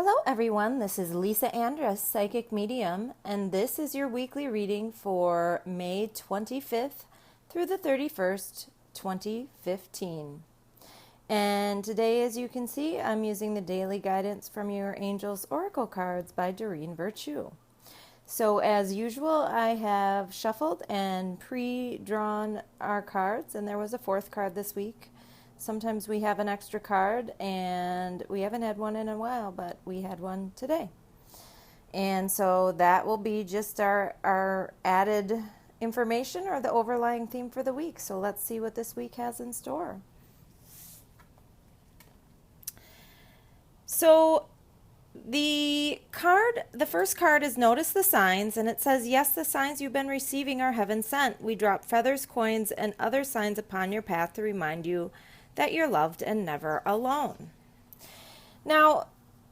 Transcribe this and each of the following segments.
Hello, everyone. This is Lisa Andrus, Psychic Medium, and this is your weekly reading for May 25th through the 31st, 2015. And today, as you can see, I'm using the Daily Guidance from Your Angels Oracle Cards by Doreen Virtue. So, as usual, I have shuffled and pre-drawn our cards, and there was a fourth card this week. Sometimes we have an extra card, and we haven't had one in a while, but we had one today. And so that will be just our added information or the overlying theme for the week. So let's see what this week has in store. So the first card is Notice the Signs, and it says, yes, the signs you've been receiving are heaven sent. We drop feathers, coins, and other signs upon your path to remind you that you're loved and never alone. Now,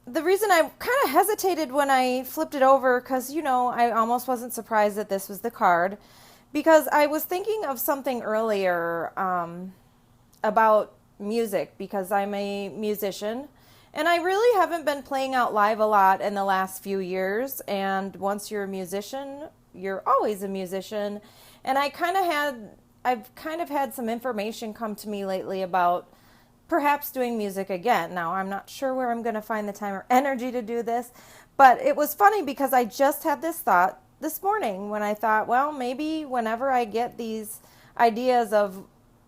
the reason I kind of hesitated when I flipped it over, because, I almost wasn't surprised that this was the card, because I was thinking of something earlier about music, because I'm a musician, and I really haven't been playing out live a lot in the last few years, and once you're a musician, you're always a musician, and I've kind of had some information come to me lately about perhaps doing music again. Now, I'm not sure where I'm going to find the time or energy to do this, but it was funny because I just had this thought this morning when I thought, well, maybe whenever I get these ideas of,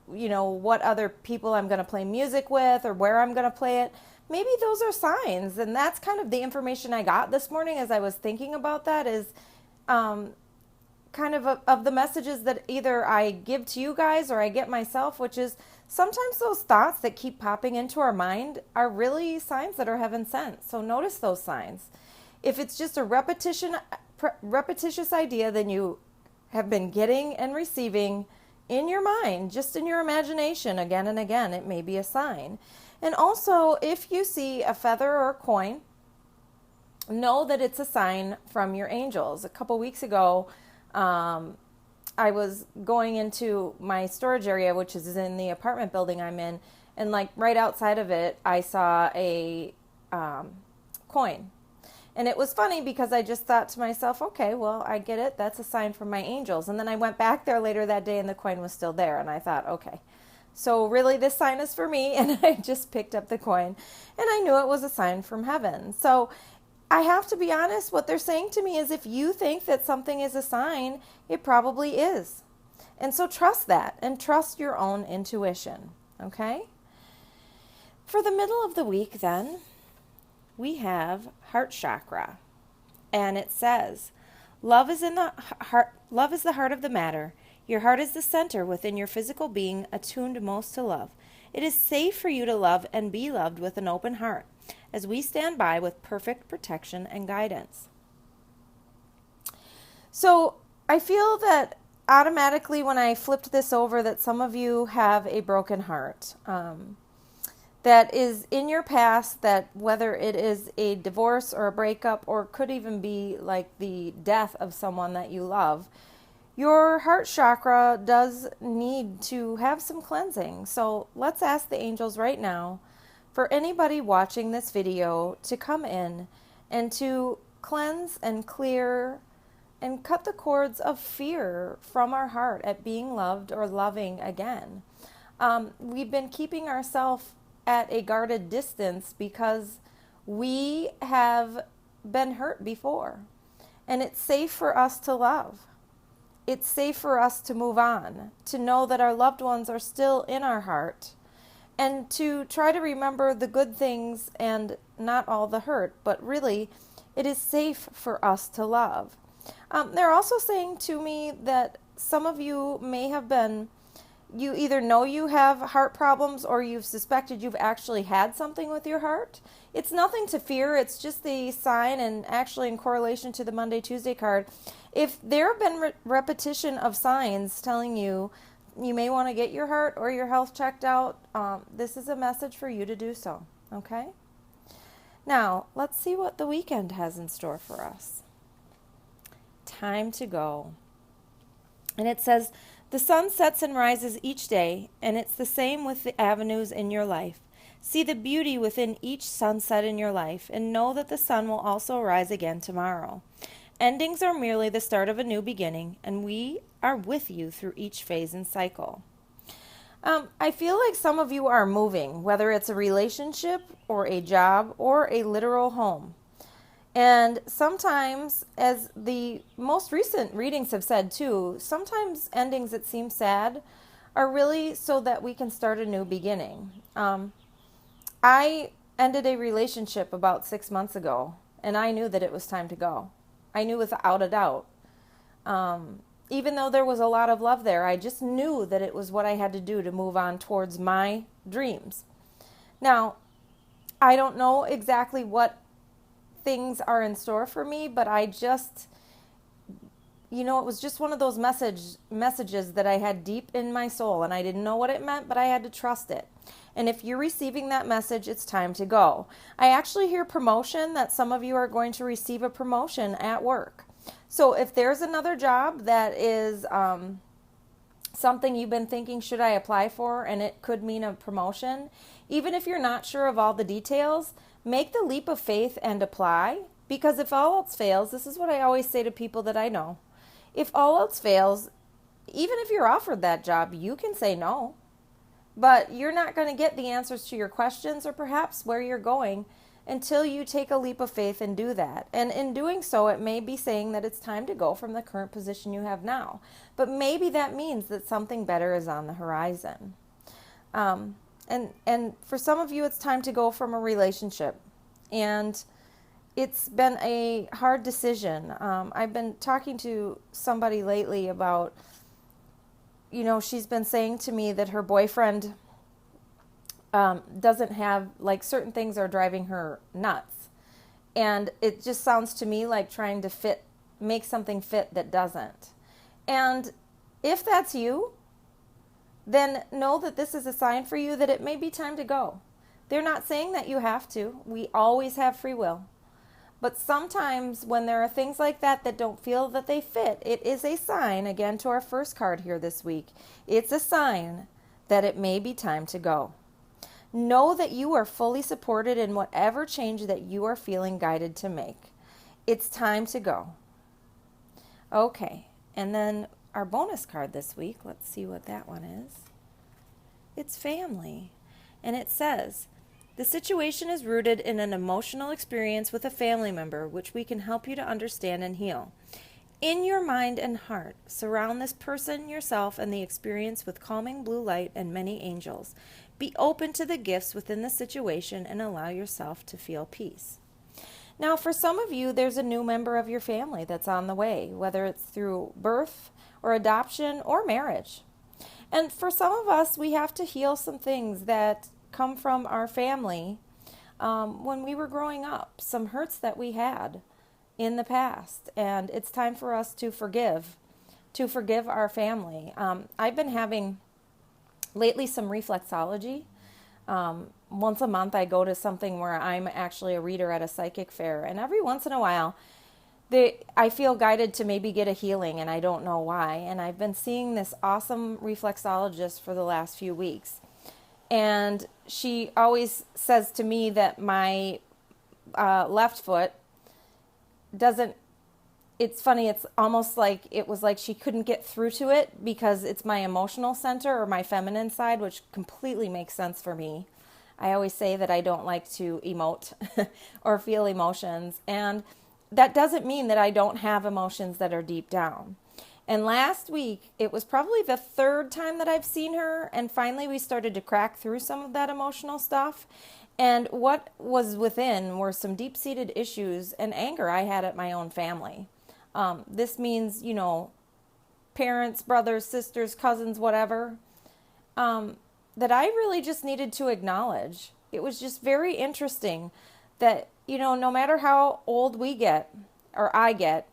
what other people I'm going to play music with or where I'm going to play it, maybe those are signs. And that's kind of the information I got this morning as I was thinking about that is kind of the messages that either I give to you guys or I get myself, which is sometimes those thoughts that keep popping into our mind are really signs that are heaven sent. So notice those signs. If it's just a repetitious idea, then you have been getting and receiving in your mind, just in your imagination again and again, it may be a sign. And also, if you see a feather or a coin, know that it's a sign from your angels. A couple weeks ago, I was going into my storage area, which is in the apartment building I'm in, and right outside of it, I saw a coin. And it was funny because I just thought to myself, okay, well, I get it. That's a sign from my angels. And then I went back there later that day and the coin was still there. And I thought, okay, so really this sign is for me. And I just picked up the coin and I knew it was a sign from heaven. So I have to be honest, what they're saying to me is if you think that something is a sign, it probably is. And so trust that and trust your own intuition, okay? For the middle of the week then, we have heart chakra. And it says, love is the heart of the matter. Your heart is the center within your physical being attuned most to love. It is safe for you to love and be loved with an open heart, as we stand by with perfect protection and guidance. So I feel that automatically when I flipped this over that some of you have a broken heart that is in your past, that whether it is a divorce or a breakup or could even be like the death of someone that you love, your heart chakra does need to have some cleansing. So let's ask the angels right now for anybody watching this video to come in and to cleanse and clear and cut the cords of fear from our heart at being loved or loving again. We've been keeping ourselves at a guarded distance because we have been hurt before. And it's safe for us to love. It's safe for us to move on, to know that our loved ones are still in our heart, and to try to remember the good things and not all the hurt, but really, it is safe for us to love. They're also saying to me that some of you may have been, you either know you have heart problems or you've suspected you've actually had something with your heart. It's nothing to fear. It's just the sign, and actually in correlation to the Monday, Tuesday card, if there have been repetition of signs telling you you may want to get your heart or your health checked out, this is a message for you to do so, okay? Now, let's see what the weekend has in store for us. Time to go. And it says, the sun sets and rises each day, and it's the same with the avenues in your life. See the beauty within each sunset in your life and know that the sun will also rise again tomorrow. Endings are merely the start of a new beginning, and we are with you through each phase and cycle. I feel like some of you are moving, whether it's a relationship or a job or a literal home. And sometimes, as the most recent readings have said too, sometimes endings that seem sad are really so that we can start a new beginning. I ended a relationship about 6 months ago, and I knew that it was time to go. I knew without a doubt. Even though there was a lot of love there, I just knew that it was what I had to do to move on towards my dreams. Now, I don't know exactly what things are in store for me, but I just, it was just one of those messages that I had deep in my soul, and I didn't know what it meant, but I had to trust it. And if you're receiving that message, it's time to go. I actually hear promotion, that some of you are going to receive a promotion at work. So if there's another job that is something you've been thinking, should I apply for, and it could mean a promotion, even if you're not sure of all the details, make the leap of faith and apply. Because if all else fails, this is what I always say to people that I know. If all else fails, even if you're offered that job, you can say no. But you're not going to get the answers to your questions or perhaps where you're going until you take a leap of faith and do that. And in doing so, it may be saying that it's time to go from the current position you have now. But maybe that means that something better is on the horizon. And for some of you, it's time to go from a relationship. And it's been a hard decision. I've been talking to somebody lately about, she's been saying to me that her boyfriend doesn't have, certain things are driving her nuts. And it just sounds to me like trying to make something fit that doesn't. And if that's you, then know that this is a sign for you that it may be time to go. They're not saying that you have to. We always have free will. But sometimes when there are things like that don't feel that they fit, it is a sign, again to our first card here this week, it's a sign that it may be time to go. Know that you are fully supported in whatever change that you are feeling guided to make. It's time to go. Okay, and then our bonus card this week, let's see what that one is. It's family, and it says, the situation is rooted in an emotional experience with a family member, which we can help you to understand and heal. In your mind and heart, surround this person, yourself, and the experience with calming blue light and many angels. Be open to the gifts within the situation and allow yourself to feel peace. Now, for some of you, there's a new member of your family that's on the way, whether it's through birth or adoption or marriage. And for some of us, we have to heal some things that come from our family when we were growing up, some hurts that we had in the past. And it's time for us to forgive our family. I've been having lately some reflexology. Once a month I go to something where I'm actually a reader at a psychic fair, and every once in a while I feel guided to maybe get a healing, and I don't know why. And I've been seeing this awesome reflexologist for the last few weeks, and she always says to me that my left foot doesn't, it's funny, it's almost like it was like she couldn't get through to it because it's my emotional center or my feminine side, which completely makes sense for me. I always say that I don't like to emote or feel emotions, and that doesn't mean that I don't have emotions that are deep down. And last week, it was probably the third time that I've seen her, and finally we started to crack through some of that emotional stuff. And what was within were some deep-seated issues and anger I had at my own family. This means, parents, brothers, sisters, cousins, whatever, that I really just needed to acknowledge. It was just very interesting that, no matter how old we get, or I get,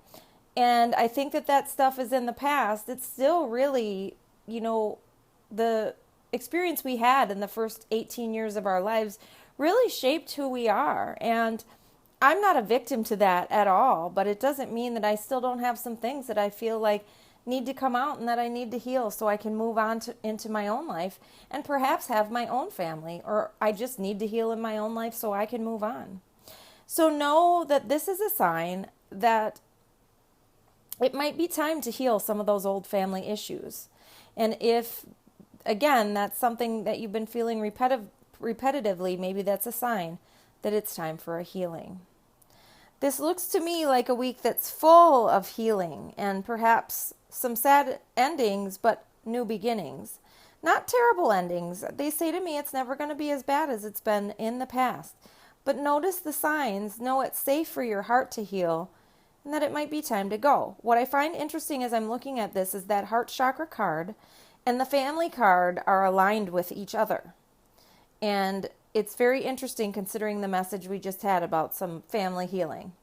and I think that stuff is in the past, it's still really, the experience we had in the first 18 years of our lives really shaped who we are. And I'm not a victim to that at all, but it doesn't mean that I still don't have some things that I feel like need to come out and that I need to heal so I can move on into my own life and perhaps have my own family, or I just need to heal in my own life so I can move on. So know that this is a sign that it might be time to heal some of those old family issues. And if, again, that's something that you've been feeling repetitively, maybe that's a sign that it's time for a healing. This looks to me like a week that's full of healing and perhaps some sad endings, but new beginnings. Not terrible endings. They say to me it's never going to be as bad as it's been in the past. But notice the signs, know it's safe for your heart to heal, and that it might be time to go. What I find interesting as I'm looking at this is that heart chakra card and the family card are aligned with each other. And it's very interesting considering the message we just had about some family healing.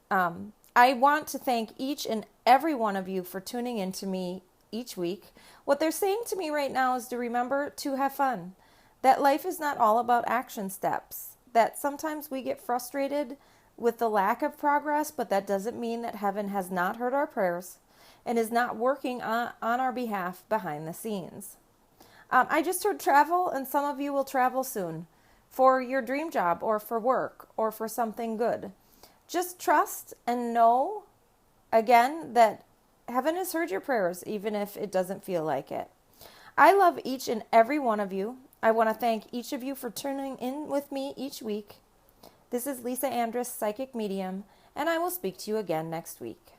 I want to thank each and every one of you for tuning in to me each week. What they're saying to me right now is to remember to have fun. That life is not all about action steps. That sometimes we get frustrated with the lack of progress, but that doesn't mean that heaven has not heard our prayers and is not working on our behalf behind the scenes. I just heard travel, and some of you will travel soon for your dream job or for work or for something good. Just trust and know, again, that heaven has heard your prayers, even if it doesn't feel like it. I love each and every one of you. I want to thank each of you for tuning in with me each week. This is Lisa Andrus, Psychic Medium, and I will speak to you again next week.